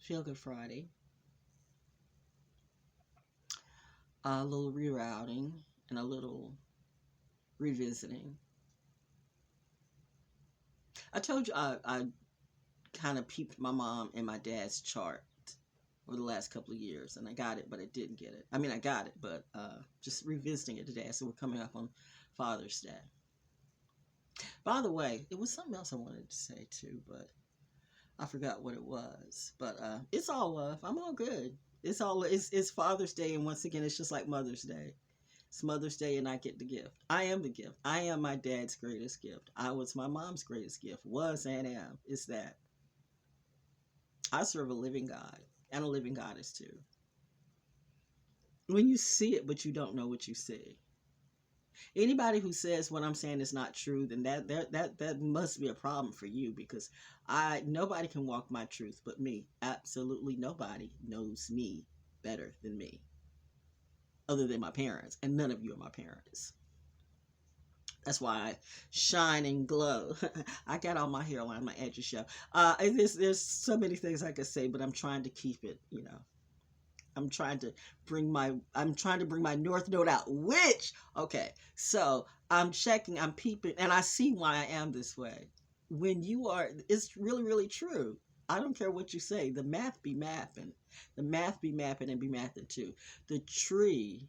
Feel Good Friday. A little rerouting and a little revisiting. I told you I kind of peeped my mom and my dad's chart over the last couple of years, and I got it, but I didn't get it. I mean, I got it, but just revisiting it today. So we're coming up on Father's Day. By the way, it was something else I wanted to say too, but I forgot what it was. But it's all love. I'm all good. It's Father's Day, and once again, it's just like Mother's Day. It's Mother's Day, and I get the gift. I am the gift. I am my dad's greatest gift. I was my mom's greatest gift. Was and am. It's that. I serve a living God, and a living goddess too. When you see it, but you don't know what you see. Anybody who says what I'm saying is not true, then that must be a problem for you, because nobody can walk my truth but me. Absolutely nobody knows me better than me, other than my parents, and none of you are my parents. That's why I shine and glow. I got all my hairline, my edges show. There's so many things I could say, but I'm trying to keep it, I'm trying to bring my north node out. Okay, so I'm checking, I'm peeping, and I see why I am this way. When you are, it's really, really true. I don't care what you say. The math be mapping. The math be mapping and be mathing too. The tree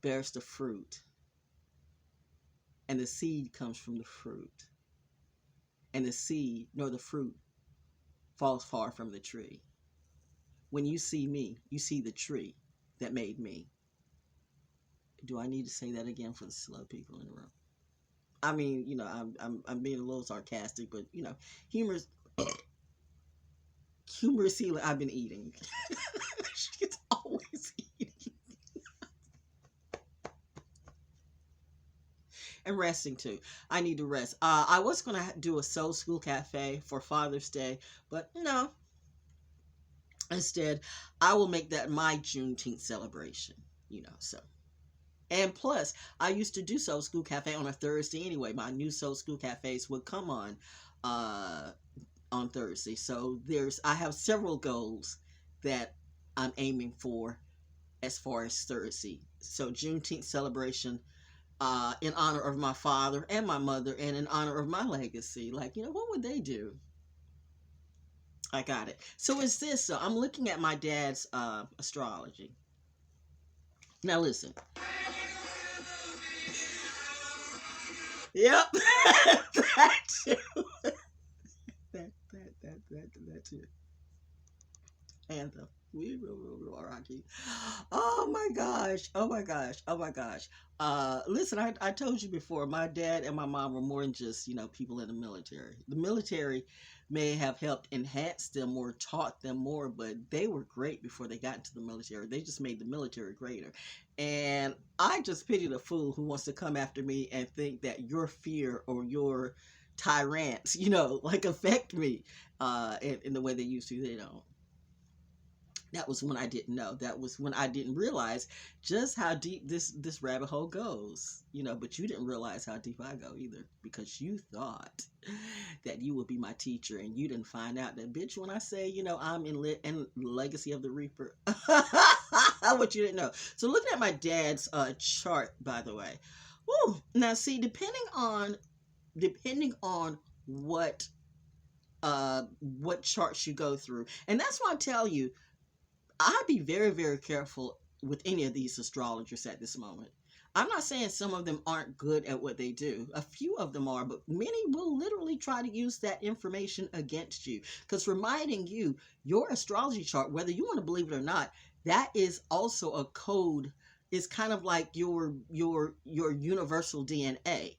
bears the fruit, and the seed comes from the fruit. And the seed, nor the fruit, falls far from the tree. When you see me, you see the tree that made me. Do I need to say that again for the slow people in the room? I mean, I'm being a little sarcastic, but humorous healing. I've been eating. She's always eating. And resting too. I need to rest. I was gonna do a soul school cafe for Father's Day, but no. Instead, I will make that my Juneteenth celebration, so. And plus, I used to do Soul School Cafe on a Thursday anyway. My new Soul School Cafes would come on Thursday. So I have several goals that I'm aiming for as far as Thursday. So Juneteenth celebration in honor of my father and my mother, and in honor of my legacy. Like, what would they do? I got it. So it's this. So I'm looking at my dad's astrology. Now listen. Yep. That too. that too. Anthem. We will Rocky. Oh my gosh. Oh my gosh. Oh my gosh. Listen, I told you before, my dad and my mom were more than just, people in the military. The military may have helped enhance them or taught them more, but they were great before they got into the military. They just made the military greater. And I just pity the fool who wants to come after me and think that your fear or your tyrants, affect me in the way they used to. They don't. That was when I didn't know. That was when I didn't realize just how deep this rabbit hole goes. But you didn't realize how deep I go either, because you thought that you would be my teacher, and you didn't find out that, bitch, when I say, I'm in Legacy of the Reaper. What you didn't know. So looking at my dad's chart, by the way. Woo. Now see, depending on what charts you go through, and that's why I tell you, I'd be very, very careful with any of these astrologers at this moment. I'm not saying some of them aren't good at what they do. A few of them are, but many will literally try to use that information against you. Because reminding you, your astrology chart, whether you want to believe it or not, that is also a code. It's kind of like your universal DNA.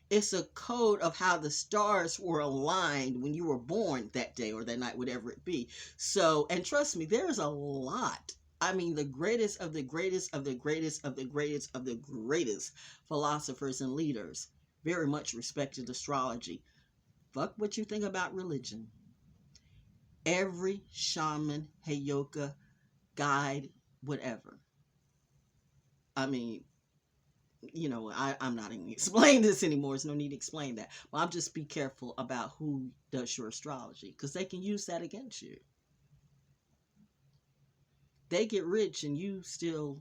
It's a code of how the stars were aligned when you were born that day or that night, whatever it be. So, and trust me, there's a lot. I mean, the greatest of the greatest of the greatest of the greatest of the greatest philosophers and leaders very much respected astrology. Fuck what you think about religion. Every shaman, Heyoka, guide, whatever. I mean, I'm not even explain this anymore. There's no need to explain that. But I'll just be careful about who does your astrology, because they can use that against you. They get rich and you still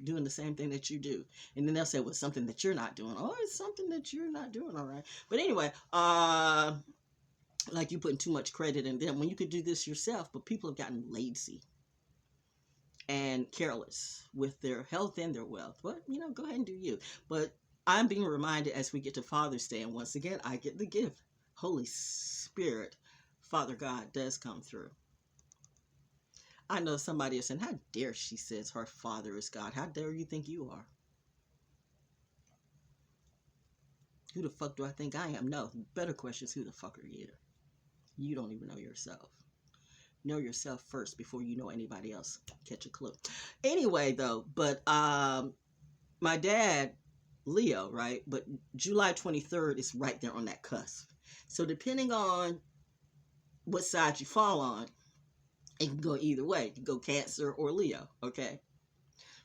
doing the same thing that you do. And then they'll say, well, something that you're not doing. Oh, it's something that you're not doing. All right. But anyway, like you putting too much credit in them when you could do this yourself. But people have gotten lazy and careless with their health and their wealth. But, you know, go ahead and do you. But I'm being reminded as we get to Father's Day, and once again, I get the gift. Holy Spirit, Father God does come through. I know somebody is saying, how dare she says her father is God? How dare you think you are? Who the fuck do I think I am? No, better question is, who the fuck are you? You don't even know yourself. Know yourself first before you know anybody else. Catch a clue. Anyway, though, but my dad, Leo, right? But July 23rd is right there on that cusp. So depending on what side you fall on, it can go either way. It can go Cancer or Leo, okay?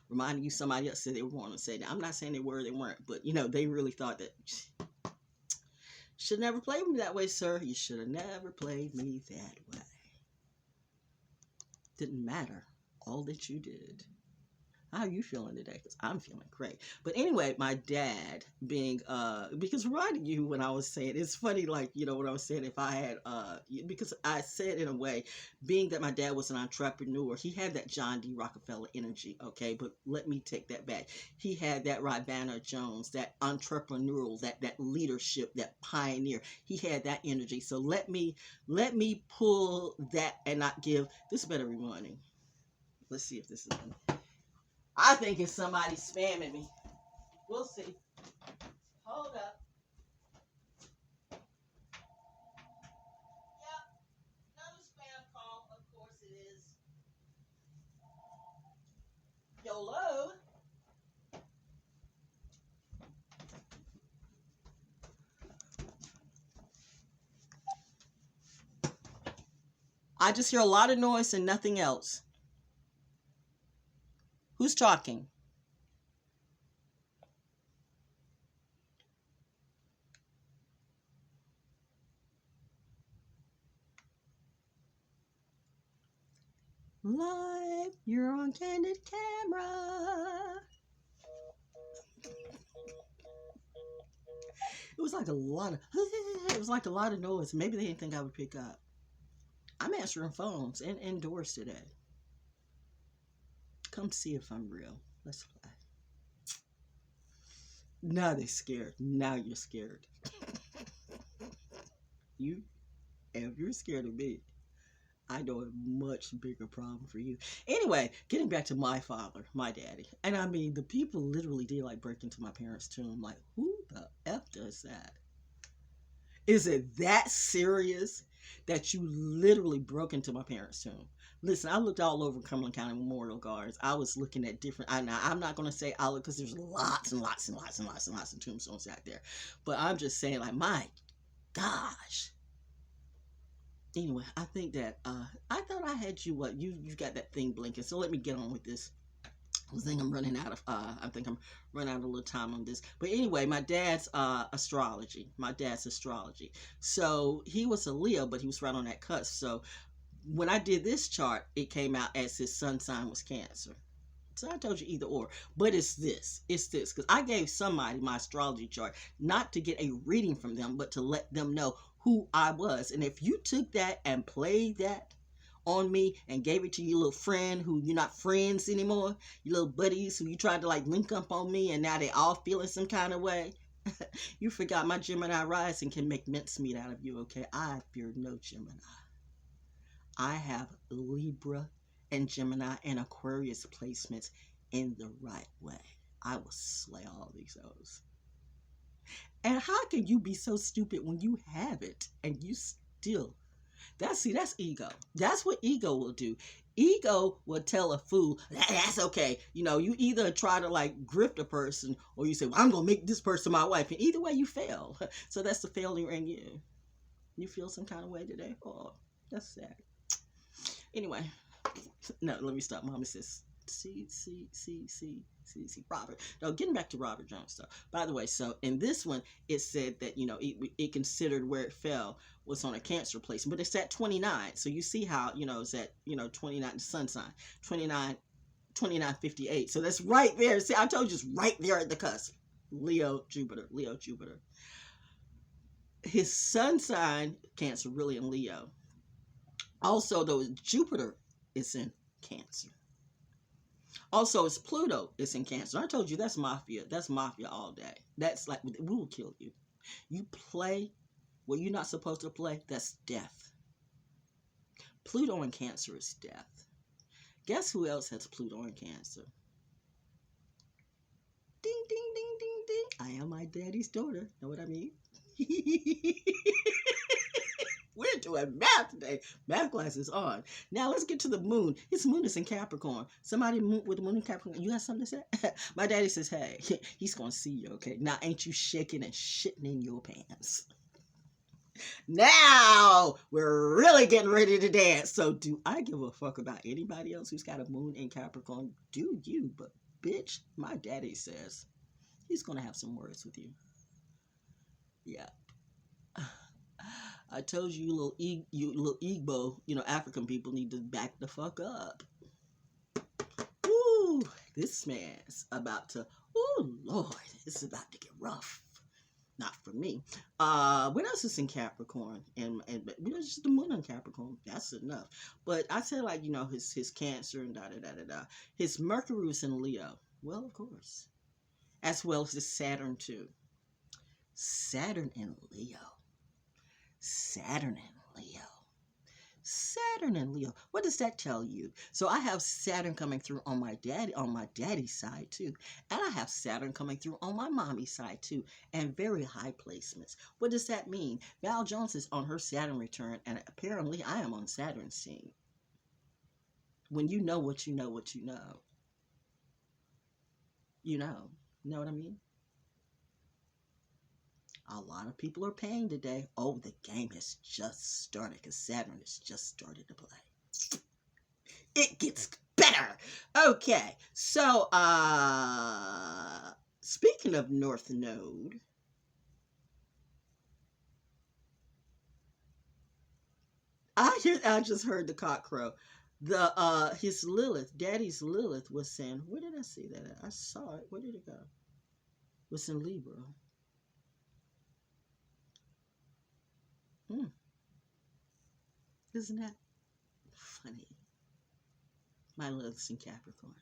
Reminding you, somebody else said they were going to say that. I'm not saying they were, they weren't, but, you know, they really thought that, should never played me that way, sir. You should have never played me that way. Didn't matter all that you did. How are you feeling today? Because I'm feeling great. But anyway, my dad being, because reminding you when I was saying, it's funny, like, you know, what I was saying, if I had, because I said in a way, being that my dad was an entrepreneur, he had that John D. Rockefeller energy, okay? But let me take that back. He had that ValJones, that entrepreneurial, that leadership, that pioneer. He had that energy. So let me pull that and not give, this better be money. Let's see if this is money. I think it's somebody spamming me. We'll see. Hold up. Yep. Another spam call. Of course it is. YOLO. I just hear a lot of noise and nothing else. Who's talking? Live, you're on candid camera. It was like a lot of noise. Maybe they didn't think I would pick up. I'm answering phones and indoors today. Come see if I'm real. Let's play. Now they're scared. Now you're scared. If you're scared of me, I know a much bigger problem for you. Anyway, getting back to my father, my daddy. And I mean, the people literally did like break into my parents' tomb. Like, who the F does that? Is it that serious that you literally broke into my parents' tomb? Listen, I looked all over Cumberland County Memorial Gardens. I was looking at different, I'm not going to say I look, because there's lots and lots and lots and lots and lots of tombstones out there. But I'm just saying, like, my gosh. Anyway, I think that, I thought I had you, you got that thing blinking. So let me get on with this. I think I'm running out of, running out of a little time on this. But anyway, my dad's astrology. So he was a Leo, but he was right on that cusp. So when I did this chart, it came out as his sun sign was Cancer. So I told you either or. But it's this. Because I gave somebody my astrology chart, not to get a reading from them, but to let them know who I was. And if you took that and played that on me and gave it to your little friend who you're not friends anymore, your little buddies who you tried to like link up on me, and now they all feeling some kind of way, you forgot my Gemini rising can make mincemeat out of you, okay? I fear no Gemini. I have Libra and Gemini and Aquarius placements in the right way. I will slay all these O's. And how can you be so stupid when you have it and you still... That's ego. That's what ego will do. Ego will tell a fool, that's okay. You know, you either try to like grift a person, or you say, well, I'm going to make this person my wife. And either way you fail. So that's the failure in you. You feel some kind of way today? Oh, that's sad. Anyway, no, let me stop. Mama says, Robert. Now, getting back to Robert Jones, though. By the way, so in this one, it said that, you know, it considered where it fell was on a Cancer placement, but it's at 29. So you see how, you know, it's at, you know, 29, sun sign, 29, 2958. So that's right there. See, I told you it's right there at the cusp. Leo, Jupiter, Leo, Jupiter. His sun sign, Cancer, really in Leo. Also, though, Jupiter is in Cancer. Also, it's Pluto is in Cancer. I told you that's mafia. That's mafia all day. That's like, we will kill you. You play what you're not supposed to play, that's death. Pluto in Cancer is death. Guess who else has Pluto in Cancer? Ding, ding, ding, ding, ding. I am my daddy's daughter. Know what I mean? We're doing math today. Math class is on. Now let's get to the moon. His moon is in Capricorn. Somebody with the moon in Capricorn. You got something to say? My daddy says, hey, he's going to see you, okay? Now, ain't you shaking and shitting in your pants? Now, we're really getting ready to dance. So, do I give a fuck about anybody else who's got a moon in Capricorn? Do you? But, bitch, my daddy says he's going to have some words with you. Yeah. I told you, little Igbo, you know, African people need to back the fuck up. Ooh, this man's about to, oh Lord, it's about to get rough. Not for me. What else is in Capricorn? And you know, just the moon in Capricorn. That's enough. But I said, like, you know, his Cancer and da. His Mercury is in Leo. Well, of course. As well as his Saturn too. Saturn in Leo. Saturn in Leo. Saturn in Leo. What does that tell you? So I have Saturn coming through on my daddy's side too. And I have Saturn coming through on my mommy's side too. And very high placements. What does that mean? Val Jones is on her Saturn return, and apparently I am on Saturn's scene. When you know what you know what you know. You know. You know what I mean? A lot of people are paying today. Oh, the game has just started because Saturn has just started to play. It gets better. Okay, so speaking of North Node, I just heard the cock crow. His Lilith, Daddy's Lilith was saying, where did I see that at? I saw it. Where did it go? It was in Libra. Isn't that funny? My Lilith's in Capricorn.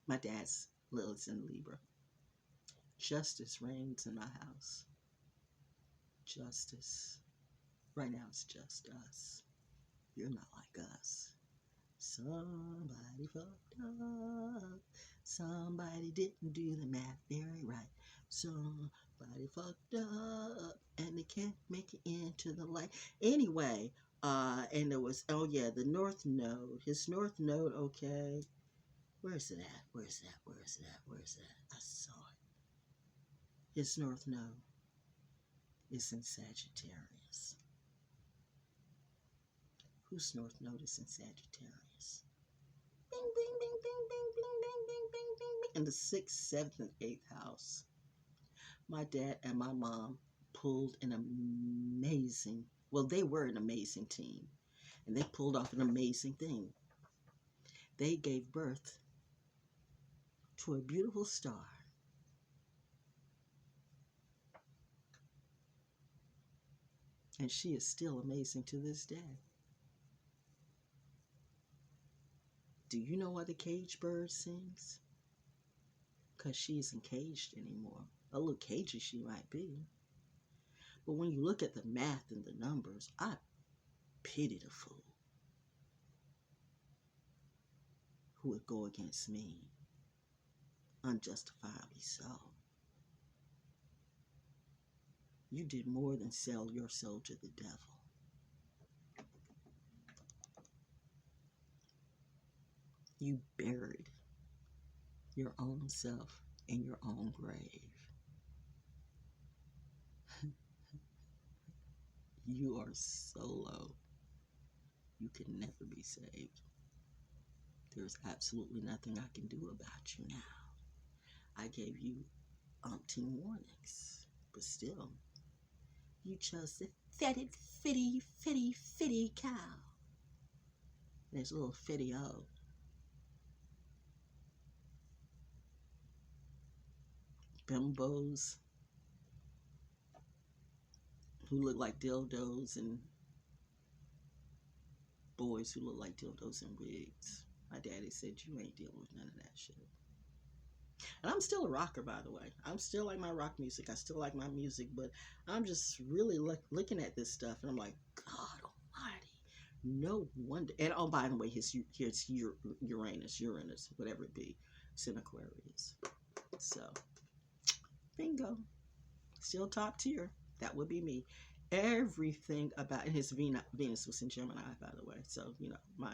My dad's Lilith's in Libra. Justice reigns in my house. Justice. Right now it's just us. You're not like us. Somebody fucked up. Somebody didn't do the math very right. Somebody fucked up and they can't make it into the light. Anyway, and there was, oh yeah, the North Node. His North Node, okay. Where's it at? Where's that? Where's that? Where's that? I saw it. His North Node is in Sagittarius. Whose North Node is in Sagittarius? Bing, bing, bing, bing, bing, bing, bing, bing, bing, bing, bing. In the 6th, 7th, and 8th house. My dad and my mom pulled an amazing, well, they were an amazing team. And they pulled off an amazing thing. They gave birth to a beautiful star. And she is still amazing to this day. Do you know why the cage bird sings? Because she isn't caged anymore. A little cagey she might be. But when you look at the math and the numbers, I pity the fool who would go against me, unjustifiably so. You did more than sell your soul to the devil. You buried your own self in your own grave. You are so low, you can never be saved. There's absolutely nothing I can do about you now. I gave you umpteen warnings, but still, you chose the fetid, fitty cow. There's a little fitty o. Bimbos who look like dildos and boys who look like dildos and wigs. My daddy said you ain't dealing with none of that shit. And I'm still a rocker, by the way. I'm still like my rock music. I still like my music, but I'm just really looking at this stuff, and I'm like, God Almighty, no wonder. And oh, by the way, here's Uranus, whatever it be, it's in Aquarius. So, bingo, still top tier. That would be me. Everything about his Venus was in Gemini, by the way. So you know my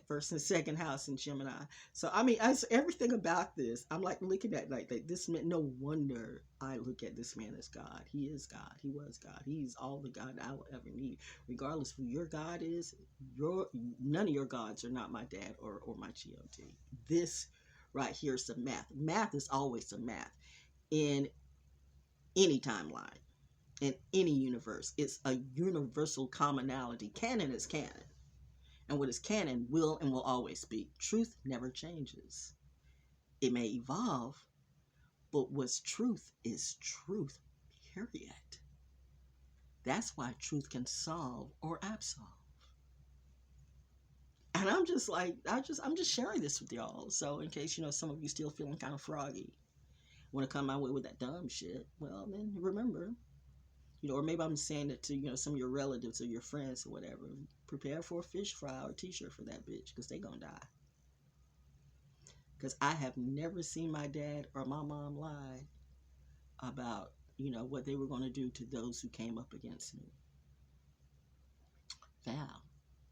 first and second house in Gemini. So I mean, everything about this, I'm like looking at like this man. No wonder I look at this man as God. He is God. He was God. He's all the God I will ever need. Regardless of who your God is, none of your gods are not my dad or my God. This right here is the math. Math is always the math in any timeline, in any universe. It's a universal commonality. Canon is canon. And what is canon will and will always be. Truth never changes. It may evolve, but what's truth is truth, period. That's why truth can solve or absolve. And I'm just like, I'm just sharing this with y'all. So in case, you know, some of you still feeling kind of froggy, want to come my way with that dumb shit, well, then remember, you know, or maybe I'm saying it to, you know, some of your relatives or your friends or whatever. Prepare for a fish fry or a t-shirt for that bitch, because they gonna die. Because I have never seen my dad or my mom lie about, you know, what they were going to do to those who came up against me. Val,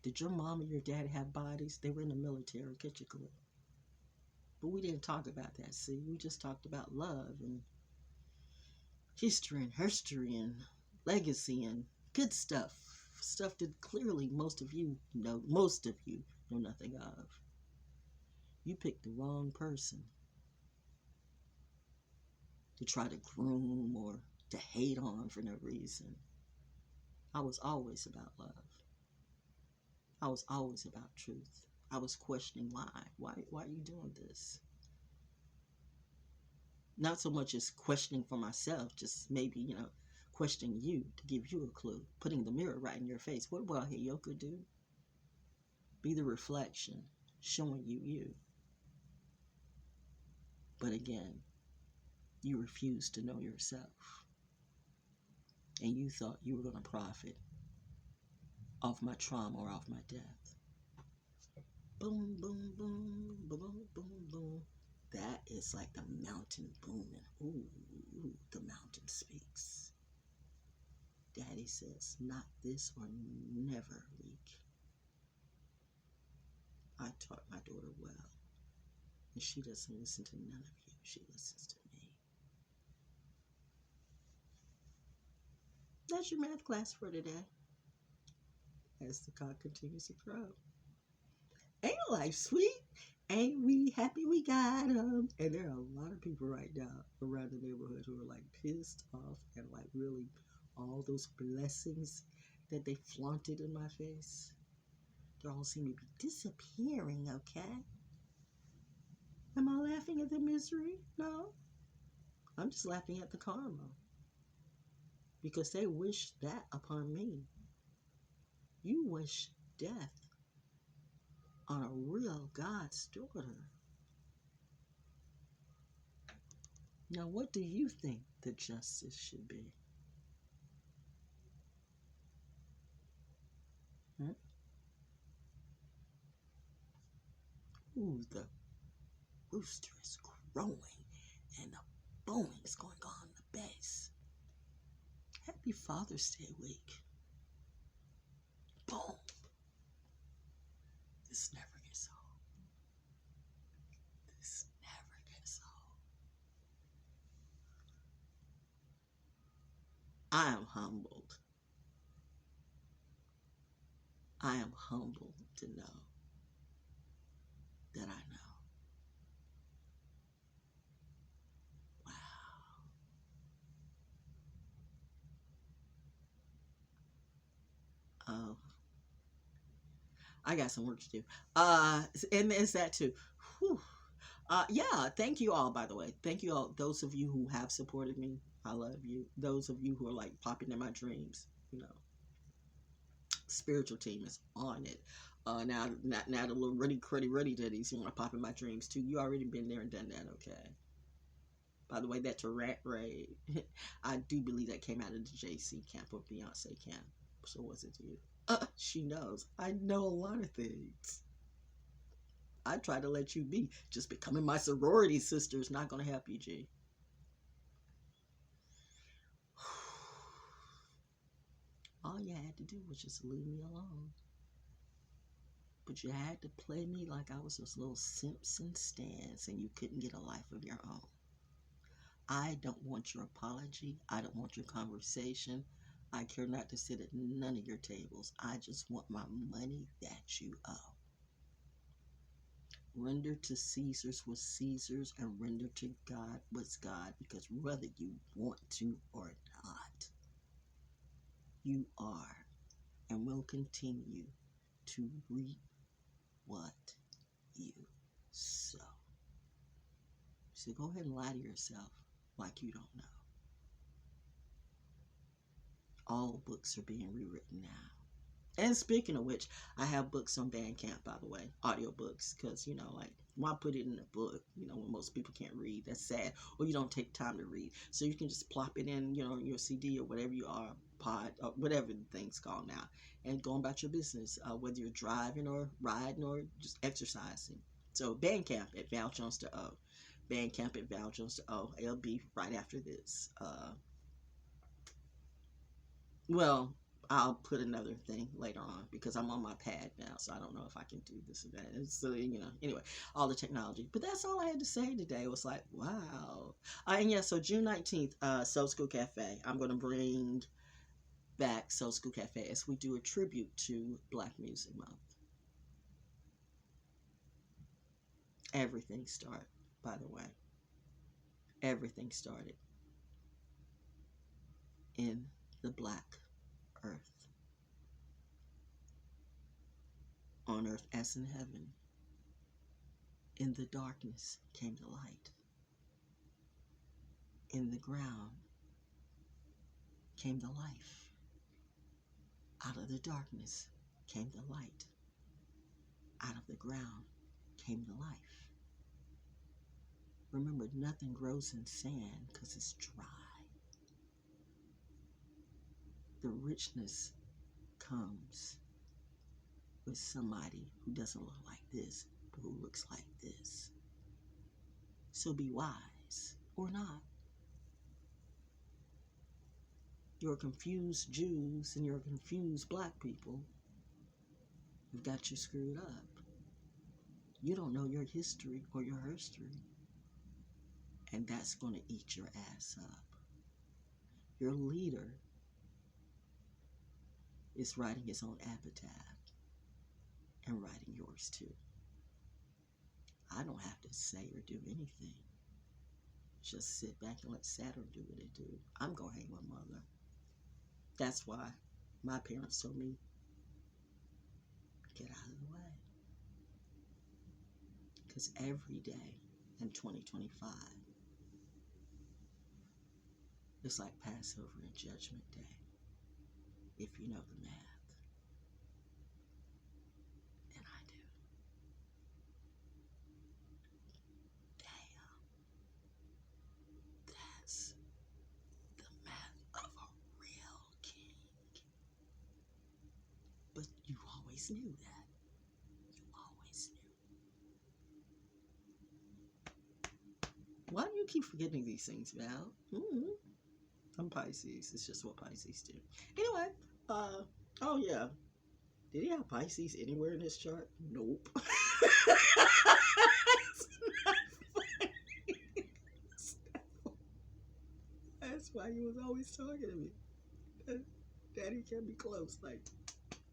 did your mom and your dad have bodies? They were in the military, catch a clip. But we didn't talk about that, see? We just talked about love and history and legacy and good stuff. Stuff that clearly most of you know nothing of. You picked the wrong person to try to groom or to hate on for no reason. I was always about love. I was always about truth. I was questioning why. Why are you doing this? Not so much as questioning for myself, just maybe, you know, questioning you to give you a clue. Putting the mirror right in your face. What will Heyoka do? Be the reflection, showing you you. But again, you refused to know yourself. And you thought you were going to profit off my trauma or off my death. Boom, boom, boom, boom, boom, boom. That is like the mountain booming. Ooh, the mountain speaks. Daddy says, not this or never weak. I taught my daughter well. And she doesn't listen to none of you. She listens to me. That's your math class for today. As the cock continues to crow. Ain't life sweet? Ain't we happy we got them? And there are a lot of people right now around the neighborhood who are like pissed off and like really all those blessings that they flaunted in my face. They all seem to be disappearing, okay? Am I laughing at the misery? No. I'm just laughing at the karma. Because they wish that upon me. You wish death on a real God's daughter. Now, what do you think the justice should be? Ooh, the rooster is crowing and the bowing is going on in the base. Happy Father's Day week. Boom. This never gets old. This never gets old. I am humbled. I am humbled to know that I know. Wow. Oh, I got some work to do. And it's that too. Whew. Yeah, thank you all, by the way. Thank you all, those of you who have supported me. I love you. Those of you who are like popping in my dreams, you know, spiritual team is on it. Now the little ruddy cruddy ruddy duddies, you want to pop in my dreams too. You already been there and done that, okay? By the way, that Rat Raid, I do believe that came out of the JC camp or Beyonce camp. So was it you? She knows. I know a lot of things. I try to let you be. Just becoming my sorority sister is not going to help you, G. All you had to do was just leave me alone. But you had to play me like I was this little Simpson stance and you couldn't get a life of your own. I don't want your apology. I don't want your conversation. I care not to sit at none of your tables. I just want my money that you owe. Render to Caesar's what's Caesar's and render to God what's God, because whether you want to or not, you are and will continue to reap what you sow. So go ahead and lie to yourself like you don't know. All books are being rewritten now. And speaking of which, I have books on BANDCAMP, by the way, audiobooks, because, you know, like, why put it in a book, you know, when most people can't read? That's sad. Or you don't take time to read. So you can just plop it in, you know, your CD or whatever you are, pod, or whatever the thing's called now, and go about your business, whether you're driving or riding or just exercising. So BANDCAMP at ValJonesDaO. BANDCAMP at ValJonesDaO. It'll be right after this. Well, I'll put another thing later on because I'm on my pad now, so I don't know if I can do this or that. So, you know, anyway, all the technology. But that's all I had to say today. It was like, wow. And yeah, so June 19th, Soul School Cafe. I'm going to bring back Soul School Cafe as we do a tribute to Black Music Month. Everything started, by the way. Everything started in the Black Earth. On earth as in heaven. In the darkness came the light. In the ground came the life. Out of the darkness came the light. Out of the ground came the life. Remember, nothing grows in sand because it's dry. The richness comes with somebody who doesn't look like this, but who looks like this. So be wise or not. Your confused Jews and your confused Black people have got you screwed up. You don't know your history or your herstory. And that's going to eat your ass up. Your leader is writing his own epitaph and writing yours too. I don't have to say or do anything. Just sit back and let Saturn do what it do. I'm going to hang my mother. That's why my parents told me, get out of the way. Because every day in 2025, it's like Passover and Judgment Day, if you know the math. And I do. Damn. That's the math of a real king. But you always knew that. You always knew. Why do you keep forgetting these things, Val? I'm Pisces. It's just what Pisces do. Anyway, oh yeah. Did he have Pisces anywhere in his chart? Nope. It's not funny. That's why he was always talking to me. Daddy can be close. Like,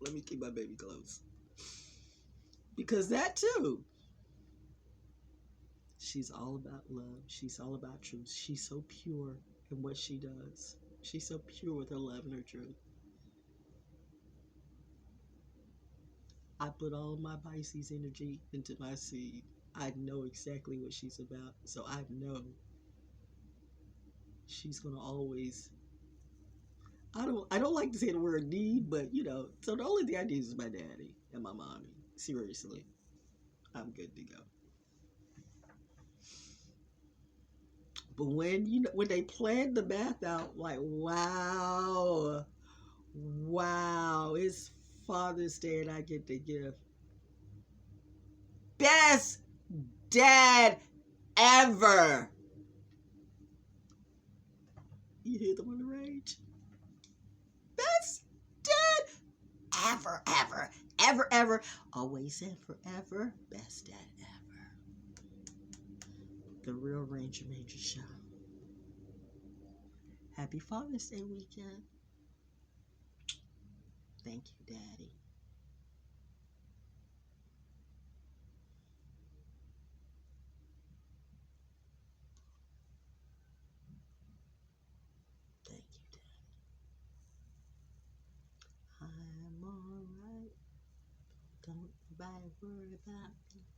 let me keep my baby close. Because that too. She's all about love. She's all about truth. She's so pure in what she does. She's so pure with her love and her truth. I put all of my Pisces energy into my seed. I know exactly what she's about. So I know she's gonna always, I don't like to say the word need, but you know, so the only thing I need is my daddy and my mommy. Seriously. I'm good to go. But when when they planned the math out, like wow, wow, it's Father's Day and I get to give best dad ever. You hear them on the rage? Best dad ever, ever, ever, ever, always and forever. Best dad ever. The Real Ranger Major Show. Happy Father's Day weekend. Thank you, Daddy. Thank you, Daddy. I'm alright. Don't nobody worry about me.